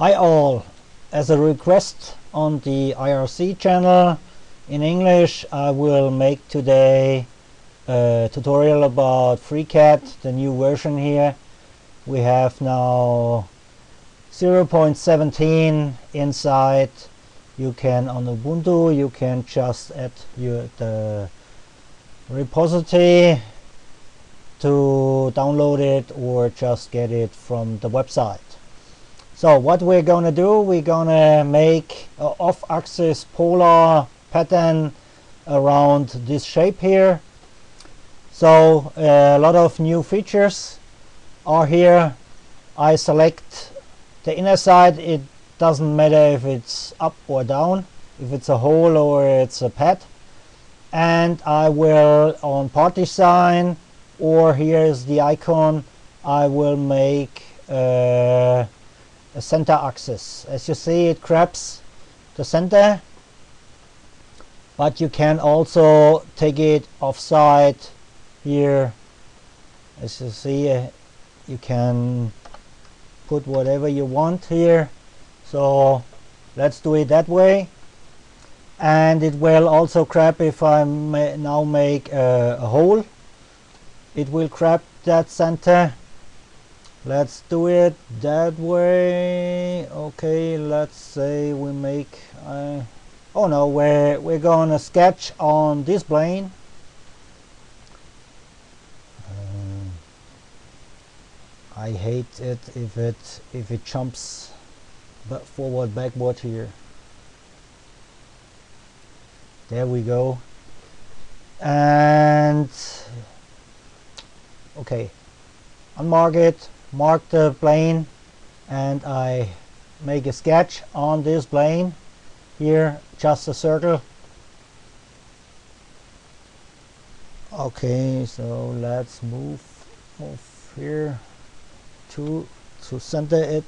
Hi all, as a request on the IRC channel in English, I will make today a tutorial about FreeCad, the new version here. We have now 0.17 inside. You can on Ubuntu, you can just add the repository to download it or just get it from the website. So what we're going to do, we're going to make an off-axis polar pattern around this shape here. So a lot of new features are here. I select the inner side. It doesn't matter if it's up or down, if it's a hole or it's a pad. And I will, on part design, or here's the icon, I will make a center axis. As you see, it grabs the center, but you can also take it offside here. As you see, you can put whatever you want here. So let's do it that way. And it will also grab, if I now make a hole, it will grab that center. Let's do it that way. Okay, let's say we make oh no, we're gonna sketch on this plane. I hate it if it jumps forward backward here. There we go. And okay, unmark it, mark the plane, and I make a sketch on this plane here, just a circle. Okay, so let's move here to center it,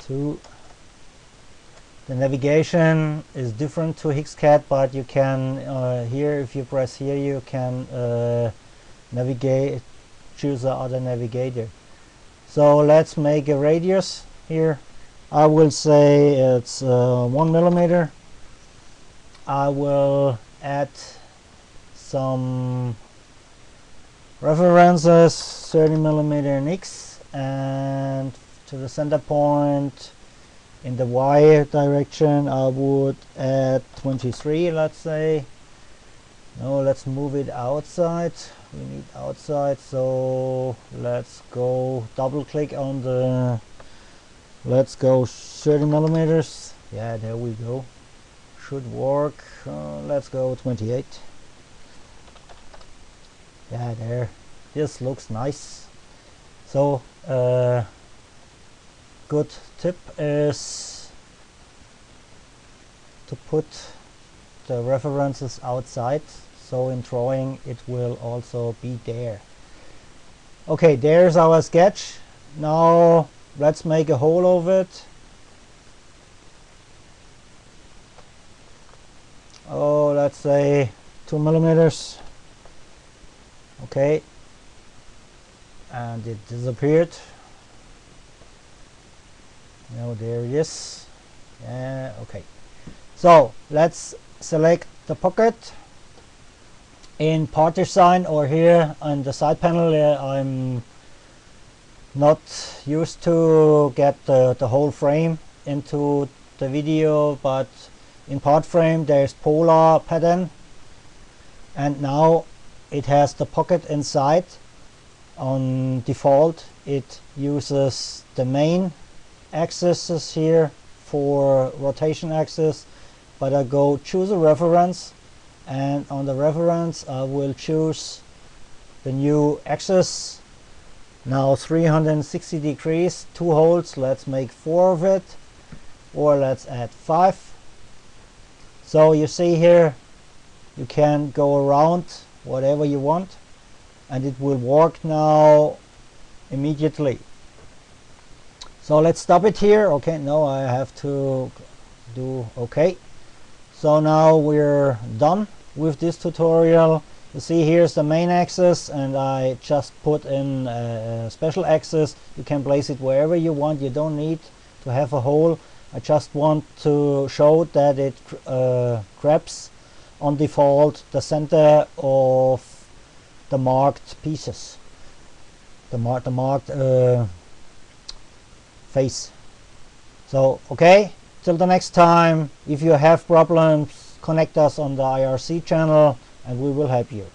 to the navigation is different to FreeCad, but you can here, if you press here, you can navigate, choose the other navigator. So let's make a radius here. I will say it's 1 millimeter. I will add some references, 30 millimeter in X, and to the center point in the Y direction I would add 23, let's say. No, let's move it outside. We need outside, so let's go double click on the, let's go 30 millimeters. Yeah, there we go, should work. Let's go 28. Yeah, there, this looks nice. So good tip is to put the references outside, so in drawing it will also be there. Okay, there's our sketch. Now let's make a hole of it. Oh, let's say 2 millimeters. Okay, and it disappeared. Now there it is. Okay, so let's select the pocket in part design, or here on the side panel. I'm not used to get the whole frame into the video, but in part frame there's polar pattern, and now it has the pocket inside. On default it uses the main axis here for rotation axis, but I go choose a reference, and on the reference I will choose the new axis. Now 360 degrees, 2 holes, let's make 4 of it, or let's add 5. So you see here, you can go around whatever you want, and it will work now immediately. So let's stop it here. Okay, no, I have to do okay. So now we're done with this tutorial. You see here's the main axis, and I just put in a special axis. You can place it wherever you want. You don't need to have a hole. I just want to show that it grabs on default the center of the marked pieces, the marked face. So okay, till the next time, if you have problems, connect us on the IRC channel and we will help you.